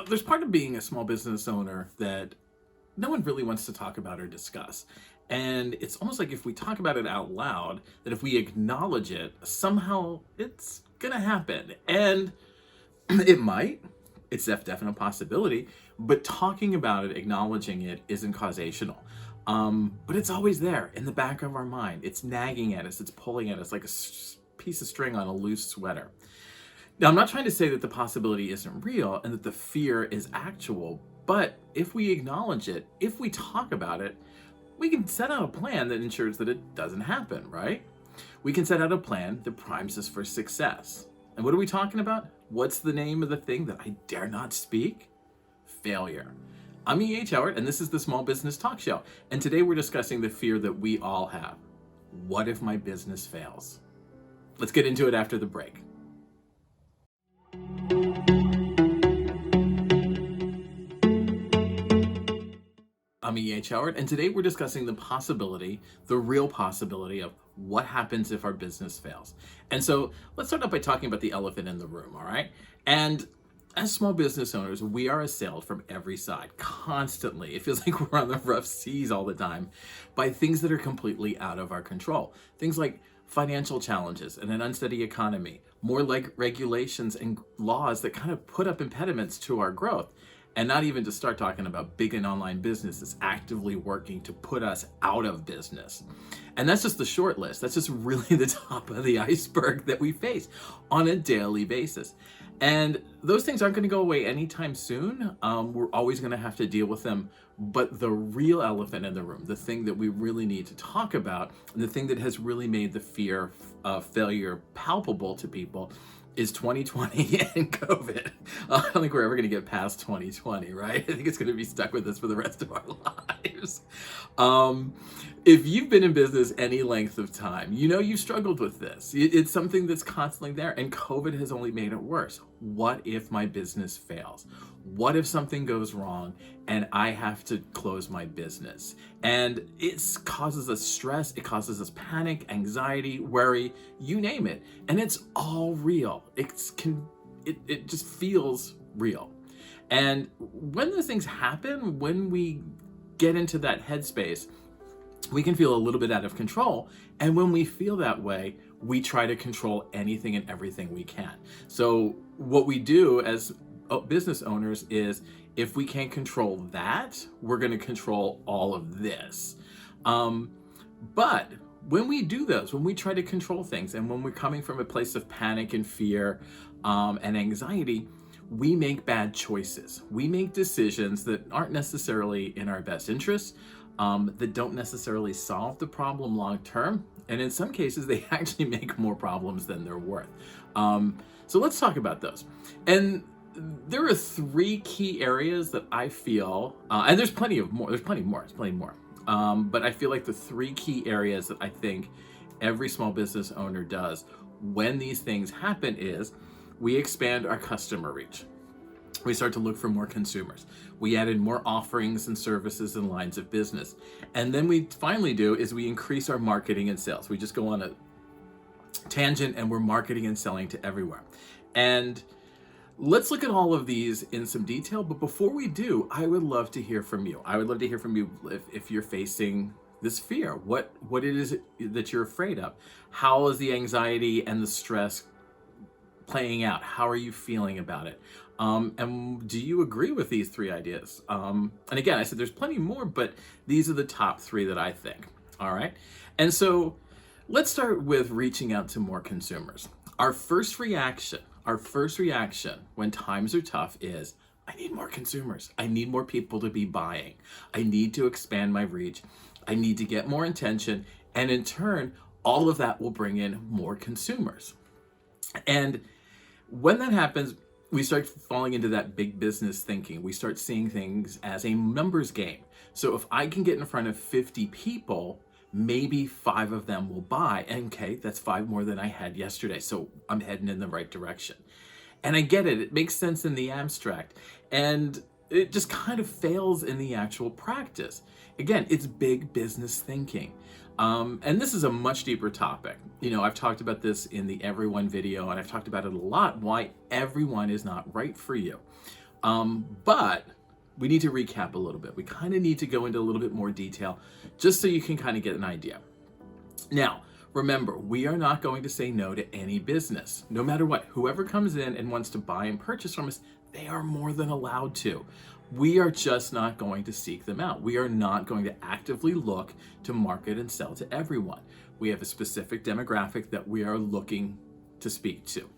There's part of being a small business owner that no one really wants to talk about or discuss. And it's almost like if we talk about it out loud, that if we acknowledge it, somehow it's gonna happen. And it might, it's a definite possibility, but talking about it, acknowledging it isn't causational. But it's always there in the back of our mind. It's nagging at us, it's pulling at us like a piece of string on a loose sweater. Now, I'm not trying to say that the possibility isn't real and that the fear is actual, but if we acknowledge it, if we talk about it, we can set out a plan that ensures that it doesn't happen, right? We can set out a plan that primes us for success. And what are we talking about? What's the name of the thing that I dare not speak? Failure. I'm E.H. Howard, and this is the Small Business Talk Show. And today we're discussing the fear that we all have. What if my business fails? Let's get into it after the break. I'm E.H. Howard, and today we're discussing the possibility, the real possibility of what happens if our business fails. And so let's start out by talking about the elephant in the room, all right? And as small business owners, we are assailed from every side constantly. It feels like we're on the rough seas all the time by things that are completely out of our control. Things like financial challenges and an unsteady economy, more like regulations and laws that kind of put up impediments to our growth. And not even to start talking about big and online businesses actively working to put us out of business. And that's just the short list. That's just really the top of the iceberg that we face on a daily basis. And those things aren't going to go away anytime soon. We're always going to have to deal with them. But the real elephant in the room, the thing that we really need to talk about, and the thing that has really made the fear of failure palpable to people is 2020 and COVID. I don't think we're ever going to get past 2020, right? I think it's going to be stuck with us for the rest of our lives. If you've been in business any length of time, you know you've struggled with this. It's something that's constantly there, and COVID has only made it worse. What if my business fails? What if something goes wrong and I have to close my business? And it causes us stress, it causes us panic, anxiety, worry, you name it. And it's all real. It just feels real. And when those things happen, when we get into that headspace, we can feel a little bit out of control. And when we feel that way, we try to control anything and everything we can. So what we do as business owners is, if we can't control that, we're going to control all of this. But when we do those, when we try to control things, and when we're coming from a place of panic and fear and anxiety, we make bad choices. We make decisions that aren't necessarily in our best interests, that don't necessarily solve the problem long term. And in some cases, they actually make more problems than they're worth. So let's talk about those. And there are three key areas that I feel, and there's plenty more. But I feel like the three key areas that I think every small business owner does when these things happen is we expand our customer reach. We start to look for more consumers. We added more offerings and services and lines of business. And then we finally do is we increase our marketing and sales. We just go on a tangent and we're marketing and selling to everywhere. And let's look at all of these in some detail. But before we do, I would love to hear from you. I would love to hear from you if you're facing this fear, what it is that you're afraid of. How is the anxiety and the stress playing out? How are you feeling about it? And do you agree with these three ideas? And again, I said there's plenty more, but these are the top three that I think. All right. And so let's start with reaching out to more consumers. Our first reaction when times are tough is, I need more consumers. I need more people to be buying. I need to expand my reach. I need to get more attention. And in turn, all of that will bring in more consumers. And when that happens, we start falling into that big business thinking. We start seeing things as a numbers game. So if I can get in front of 50 people, maybe 5 of them will buy. And okay, that's 5 more than I had yesterday. So I'm heading in the right direction. And I get it. It makes sense in the abstract. And it just kind of fails in the actual practice. Again, it's big business thinking. And this is a much deeper topic. You know, I've talked about this in the Everyone video, and I've talked about it a lot, why everyone is not right for you. But we need to recap a little bit. We kind of need to go into a little bit more detail just so you can kind of get an idea. Now, remember, we are not going to say no to any business, no matter what. Whoever comes in and wants to buy and purchase from us, they are more than allowed to. We are just not going to seek them out. We are not going to actively look to market and sell to everyone. We have a specific demographic that we are looking to speak to.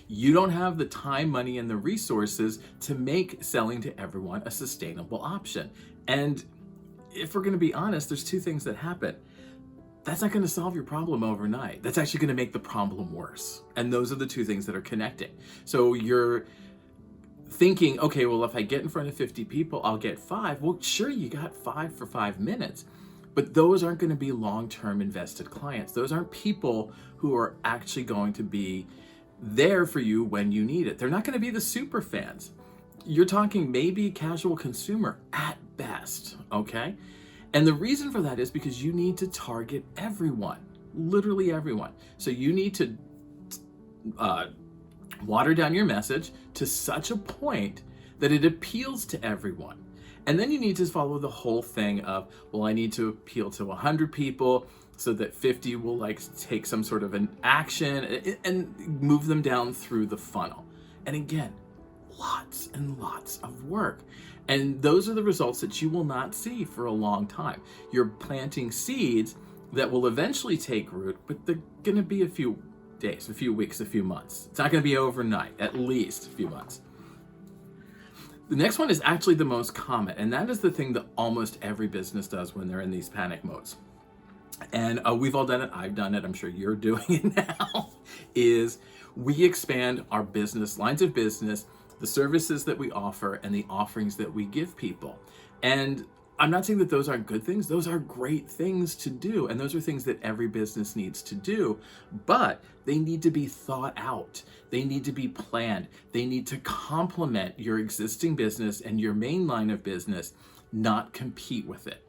You don't have the time, money, and the resources to make selling to everyone a sustainable option. And if we're going to be honest, there's two things that happen. That's not going to solve your problem overnight. That's actually going to make the problem worse. And those are the two things that are connecting. So you're thinking, okay, well, if I get in front of 50 people, I'll get 5. Well, sure, you got 5 for 5 minutes, but those aren't going to be long-term invested clients. Those aren't people who are actually going to be there for you when you need it. They're not going to be the super fans. You're talking maybe casual consumer at best, okay? And the reason for that is because you need to target everyone, literally everyone. So you need to water down your message to such a point that it appeals to everyone. And then you need to follow the whole thing of, well, I need to appeal to 100 people so that 50 will take some sort of an action and move them down through the funnel. And again, lots and lots of work. And those are the results that you will not see for a long time. You're planting seeds that will eventually take root, but they're going to be a few days, a few weeks, a few months. It's not going to be overnight, at least a few months. The next one is actually the most common, and that is the thing that almost every business does when they're in these panic modes. And we've all done it. I've done it. I'm sure you're doing it now. Is we expand our business, lines of business, the services that we offer, and the offerings that we give people. And I'm not saying that those aren't good things. Those are great things to do. And those are things that every business needs to do. But they need to be thought out. They need to be planned. They need to complement your existing business and your main line of business, not compete with it.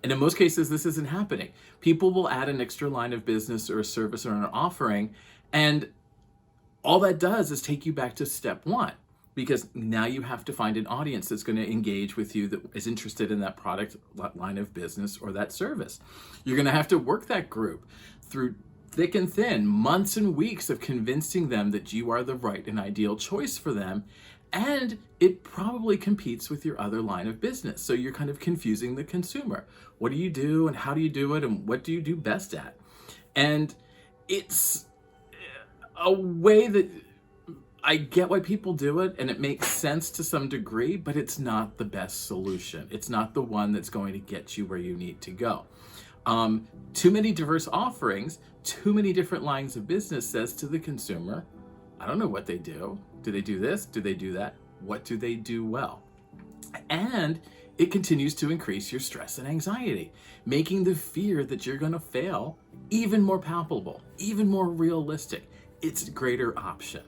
And in most cases, this isn't happening. People will add an extra line of business or a service or an offering, and all that does is take you back to step one, because now you have to find an audience that's going to engage with you, that is interested in that product, line of business, or that service. You're going to have to work that group through thick and thin, months and weeks of convincing them that you are the right and ideal choice for them. And it probably competes with your other line of business. So you're kind of confusing the consumer. What do you do and how do you do it and what do you do best at? And it's a way that I get why people do it and it makes sense to some degree, but it's not the best solution. It's not the one that's going to get you where you need to go. Too many diverse offerings, too many different lines of business says to the consumer, I don't know what they do. Do they do this? Do they do that? What do they do well? And it continues to increase your stress and anxiety, making the fear that you're going to fail even more palpable, even more realistic. It's a greater option.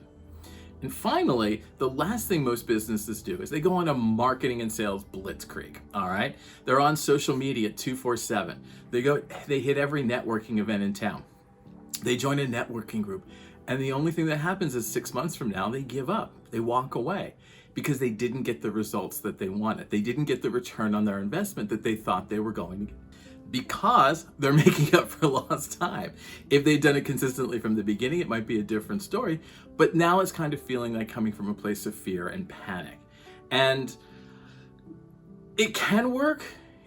And finally, the last thing most businesses do is they go on a marketing and sales blitzkrieg, all right? They're on social media 24/7. They hit every networking event in town. They join a networking group. And the only thing that happens is 6 months from now, they give up. They walk away because they didn't get the results that they wanted. They didn't get the return on their investment that they thought they were going to get, because they're making up for lost time. If they'd done it consistently from the beginning, it might be a different story. But now it's kind of feeling like coming from a place of fear and panic. And it can work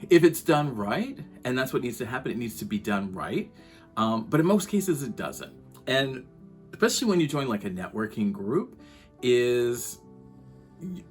if it's done right. And that's what needs to happen. It needs to be done right. But in most cases, it doesn't. And especially when you join like a networking group, is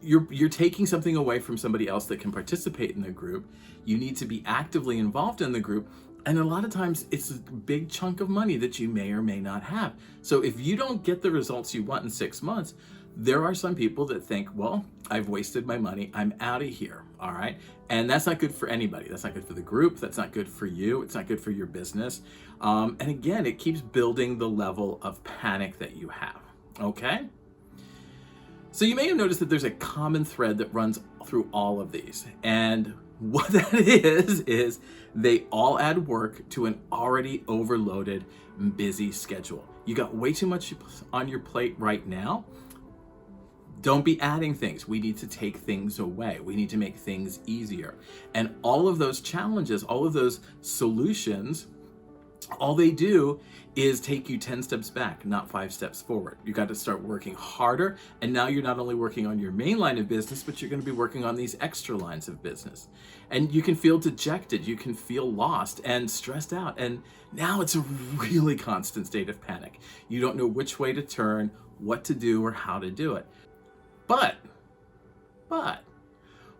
you're taking something away from somebody else that can participate in the group. You need to be actively involved in the group. And a lot of times it's a big chunk of money that you may or may not have. So if you don't get the results you want in 6 months, there are some people that think, well, I've wasted my money. I'm out of here. All right. And that's not good for anybody. That's not good for the group. That's not good for you. It's not good for your business. And again, it keeps building the level of panic that you have. Okay. So you may have noticed that there's a common thread that runs through all of these. And what that is they all add work to an already overloaded, busy schedule. You got way too much on your plate right now. Don't be adding things. We need to take things away. We need to make things easier. And all of those challenges, all of those solutions, all they do is take you 10 steps back, not 5 steps forward. You got to start working harder. And now you're not only working on your main line of business, but you're going to be working on these extra lines of business. And you can feel dejected. You can feel lost and stressed out. And now it's a really constant state of panic. You don't know which way to turn, what to do, or how to do it. But,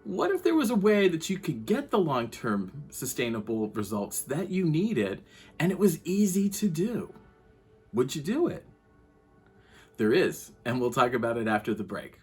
what if there was a way that you could get the long-term sustainable results that you needed and it was easy to do? Would you do it? There is, and we'll talk about it after the break.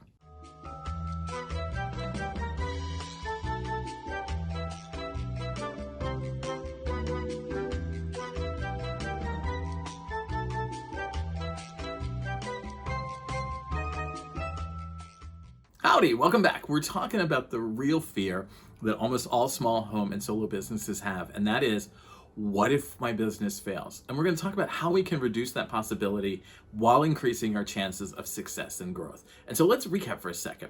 Howdy, welcome back. We're talking about the real fear that almost all small home and solo businesses have, and that is, what if my business fails? And we're going to talk about how we can reduce that possibility while increasing our chances of success and growth. And so let's recap for a second.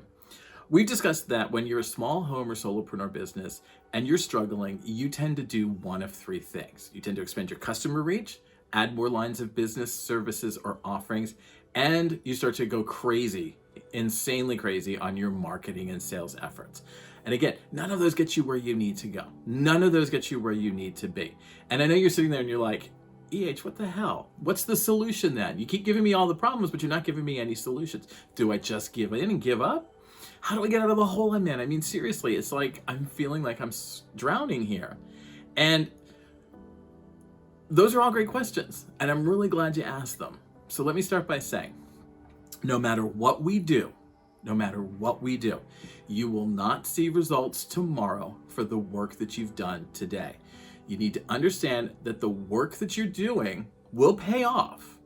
We've discussed that when you're a small home or solopreneur business and you're struggling, you tend to do one of three things. You tend to expand your customer reach, add more lines of business, services, or offerings, and you start to go crazy, insanely crazy on your marketing and sales efforts. And again, none of those get you where you need to go. None of those get you where you need to be. And I know you're sitting there and you're like, what the hell? What's the solution then? You keep giving me all the problems, but you're not giving me any solutions. Do I just give in and give up? How do I get out of the hole I'm in? I mean, seriously, it's like I'm feeling like I'm drowning here. And those are all great questions, and I'm really glad you asked them. So let me start by saying, no matter what we do, you will not see results tomorrow for the work that you've done today. You need to understand that the work that you're doing will pay off,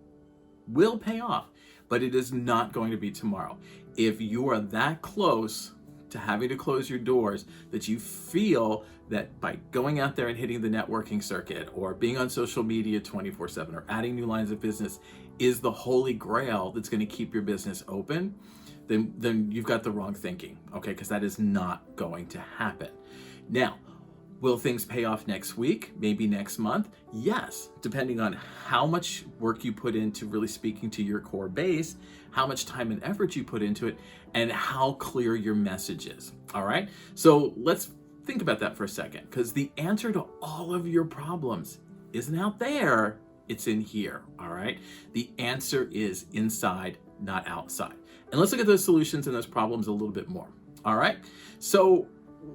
but it is not going to be tomorrow. If you are that close to having to close your doors that you feel that by going out there and hitting the networking circuit or being on social media 24/7 or adding new lines of business is the holy grail that's going to keep your business open, then you've got the wrong thinking, okay? Because that is not going to happen. Now, will things pay off next week? Maybe next month? Yes, depending on how much work you put into really speaking to your core base, how much time and effort you put into it, and how clear your message is, all right? So let's think about that for a second, because the answer to all of your problems isn't out there, it's in here, all right? The answer is inside, not outside. And let's look at those solutions and those problems a little bit more, all right? So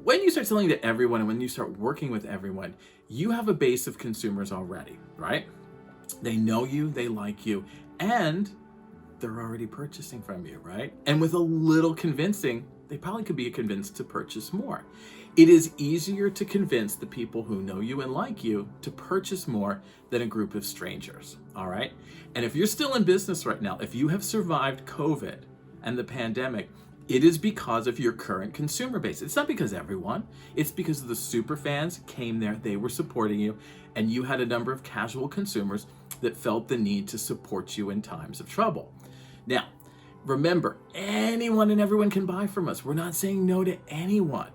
when you start selling to everyone and when you start working with everyone, you have a base of consumers already, right? They know you, they like you, and they're already purchasing from you, right? And with a little convincing, they probably could be convinced to purchase more. It is easier to convince the people who know you and like you to purchase more than a group of strangers, all right? And if you're still in business right now, if you have survived COVID and the pandemic, it is because of your current consumer base. It's not because everyone, it's because the super fans came there, they were supporting you, and you had a number of casual consumers that felt the need to support you in times of trouble. Now, remember, anyone and everyone can buy from us. We're not saying no to anyone.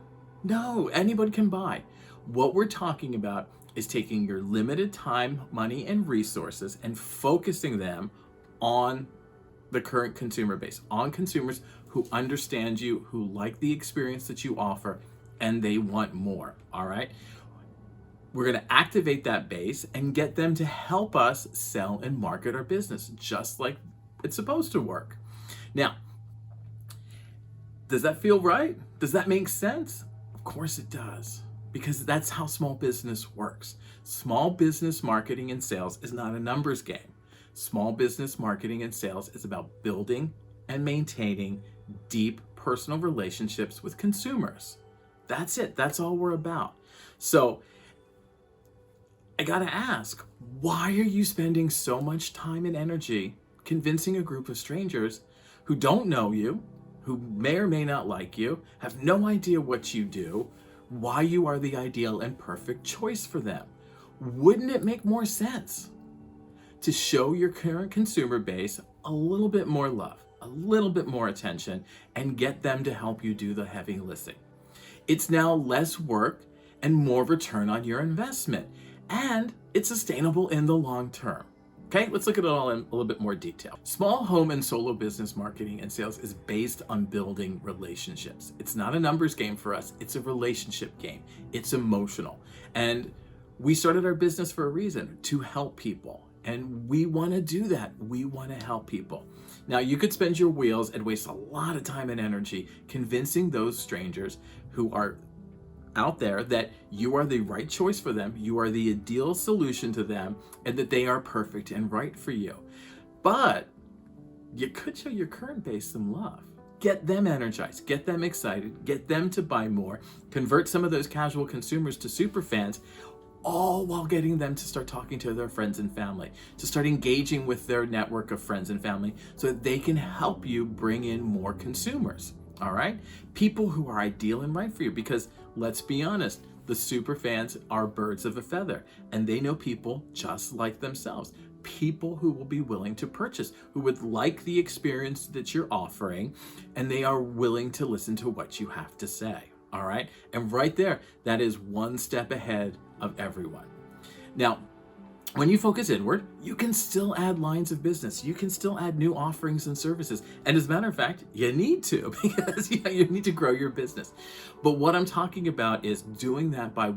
No, anybody can buy. What we're talking about is taking your limited time, money, and resources and focusing them on the current consumer base, on consumers who understand you, who like the experience that you offer, and they want more, all right? We're gonna activate that base and get them to help us sell and market our business, just like it's supposed to work. Now, does that feel right? Does that make sense? Of course it does, because that's how small business works. Small business marketing and sales is not a numbers game. Small business marketing and sales is about building and maintaining deep personal relationships with consumers. That's it. That's all we're about. So I gotta ask, why are you spending so much time and energy convincing a group of strangers who don't know you, who may or may not like you, have no idea what you do, why you are the ideal and perfect choice for them? Wouldn't it make more sense to show your current consumer base a little bit more love, a little bit more attention and get them to help you do the heavy lifting. It's now less work and more return on your investment, and it's sustainable in the long term. Okay, let's look at it all in a little bit more detail. Small home and solo business marketing and sales is based on building relationships. It's not a numbers game for us, it's a relationship game. It's emotional. And we started our business for a reason, to help people. And we want to do that. We want to help people. Now, you could spend your wheels and waste a lot of time and energy convincing those strangers who are out there that you are the right choice for them, you are the ideal solution to them, and that they are perfect and right for you. But you could show your current base some love. Get them energized, get them excited, get them to buy more, convert some of those casual consumers to super fans, all while getting them to start talking to their friends and family, to start engaging with their network of friends and family so that they can help you bring in more consumers. All right? People who are ideal and right for you, because let's be honest, the super fans are birds of a feather, and they know people just like themselves. People who will be willing to purchase, who would like the experience that you're offering, and they are willing to listen to what you have to say. All right? And right there, that is one step ahead of everyone. Now, when you focus inward, you can still add lines of business. You can still add new offerings and services. And as a matter of fact, you need to, because you need to grow your business. But what I'm talking about is doing that by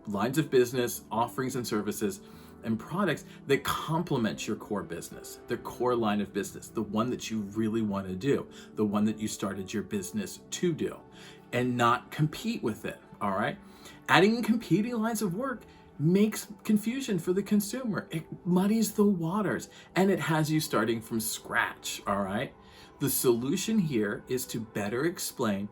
lines of business, offerings and services, and products that complement your core business, the core line of business, the one that you really want to do, the one that you started your business to do, and not compete with it. All right? Adding competing lines of work makes confusion for the consumer. It muddies the waters, and it has you starting from scratch. All right? The solution here is to better explain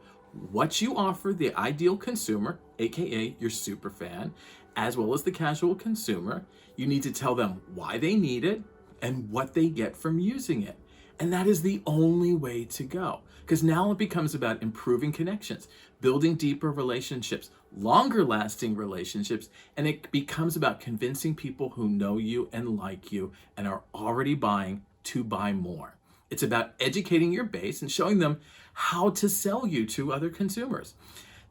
what you offer the ideal consumer, aka your super fan, as well as the casual consumer. You need to tell them why they need it and what they get from using it. And that is the only way to go, because now it becomes about improving connections, building deeper relationships, longer lasting relationships, and it becomes about convincing people who know you and like you and are already buying to buy more. It's about educating your base and showing them how to sell you to other consumers.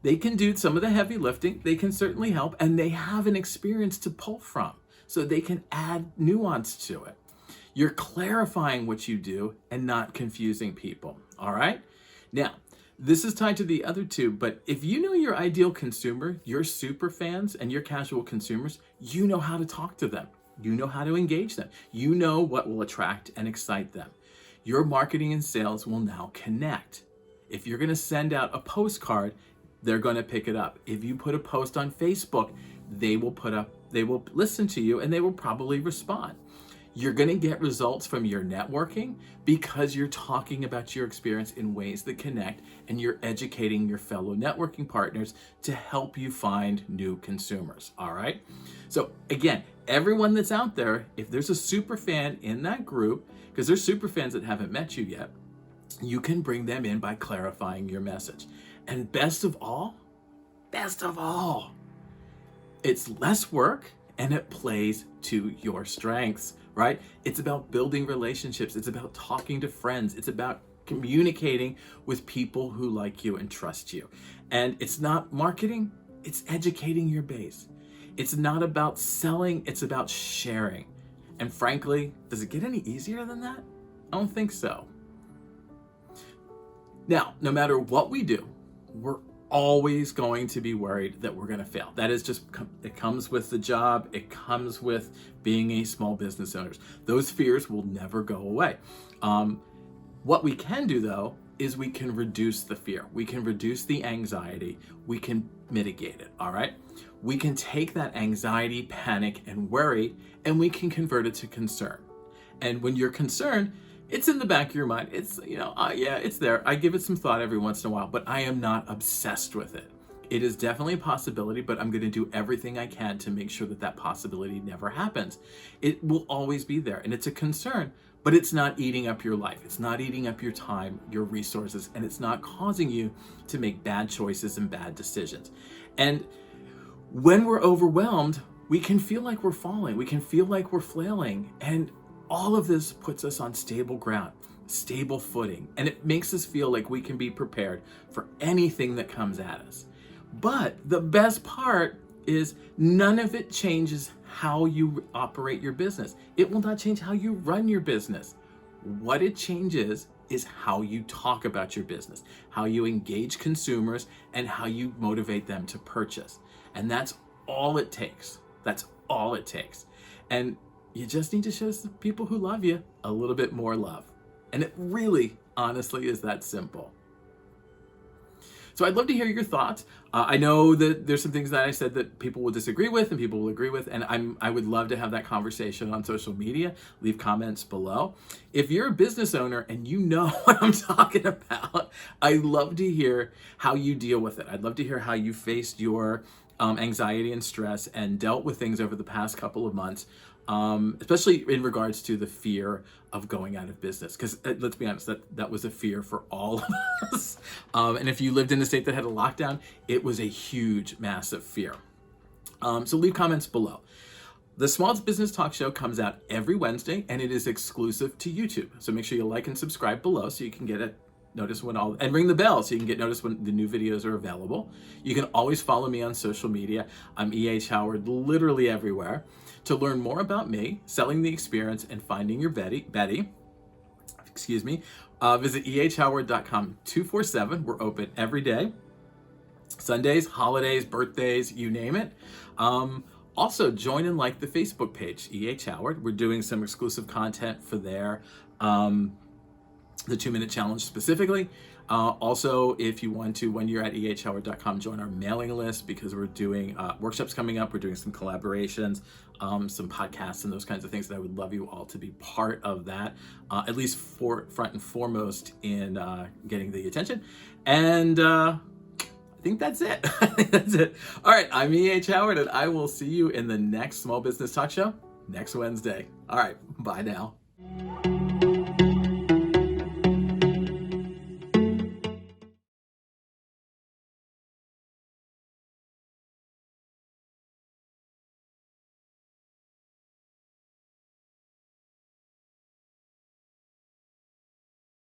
They can do some of the heavy lifting, they can certainly help, and they have an experience to pull from, so they can add nuance to it. You're clarifying what you do and not confusing people, all right? Now, this is tied to the other two, but if you know your ideal consumer, your super fans and your casual consumers, you know how to talk to them. You know how to engage them. You know what will attract and excite them. Your marketing and sales will now connect. If you're gonna send out a postcard, they're gonna pick it up. If you put a post on Facebook, they will listen to you and they will probably respond. You're going to get results from your networking because you're talking about your experience in ways that connect, and you're educating your fellow networking partners to help you find new consumers. All right. So again, everyone that's out there, if there's a super fan in that group, because there's super fans that haven't met you yet, you can bring them in by clarifying your message. And best of all, it's less work and it plays to your strengths, right? It's about building relationships. It's about talking to friends. It's about communicating with people who like you and trust you. And it's not marketing, it's educating your base. It's not about selling, it's about sharing. And frankly, does it get any easier than that? I don't think so. Now, no matter what we do, we're always going to be worried that we're going to fail. That is just, it comes with the job. It comes with being a small business owner. Those fears will never go away. What we can do though, is we can reduce the fear. We can reduce the anxiety. We can mitigate it, all right? We can take that anxiety, panic, and worry, and we can convert it to concern. And when you're concerned, it's in the back of your mind. It's, yeah, it's there. I give it some thought every once in a while, but I am not obsessed with it. It is definitely a possibility, but I'm going to do everything I can to make sure that that possibility never happens. It will always be there, and it's a concern, but it's not eating up your life. It's not eating up your time, your resources, and it's not causing you to make bad choices and bad decisions. And when we're overwhelmed, we can feel like we're falling. We can feel like we're flailing, and all of this puts us on stable ground. stable footing, and it makes us feel like we can be prepared for anything that comes at us. But the best part is none of it changes how you operate your business. It will not change how you run your business. What it changes is how you talk about your business, how you engage consumers, and how you motivate them to purchase. And that's all it takes. That's all it takes. And you just need to show the people who love you a little bit more love. And it really, honestly, is that simple. So I'd love to hear your thoughts. I know that there's some things that I said that people will disagree with and people will agree with, and I would love to have that conversation on social media. Leave comments below. If you're a business owner and you know what I'm talking about, I'd love to hear how you deal with it. I'd love to hear how you faced your anxiety and stress and dealt with things over the past couple of months, especially in regards to the fear of going out of business. Because let's be honest, that was a fear for all of us. And if you lived in a state that had a lockdown, it was a huge, massive fear. So leave comments below. The Small Business Talk Show comes out every Wednesday, and it is exclusive to YouTube. So make sure you like and subscribe below so you can get it. Notice when and ring the bell so you can get notice when the new videos are available. You can always follow me on social media. I'm E.H. Howard literally everywhere. To learn more about me, selling the experience, and finding your Betty, visit ehhoward.com 247. We're open every day. Sundays, holidays, birthdays, you name it. Also, join and like the Facebook page, E.H. Howard. We're doing some exclusive content for there. The 2-minute challenge specifically. Also, if you want to, when you're at ehhoward.com, join our mailing list because we're doing workshops coming up. We're doing some collaborations, some podcasts and those kinds of things that I would love you all to be part of that, at least for front and foremost in getting the attention. And I think that's it. I think that's it. All right, I'm E.H. Howard, and I will see you in the next Small Business Talk Show next Wednesday. All right, bye now.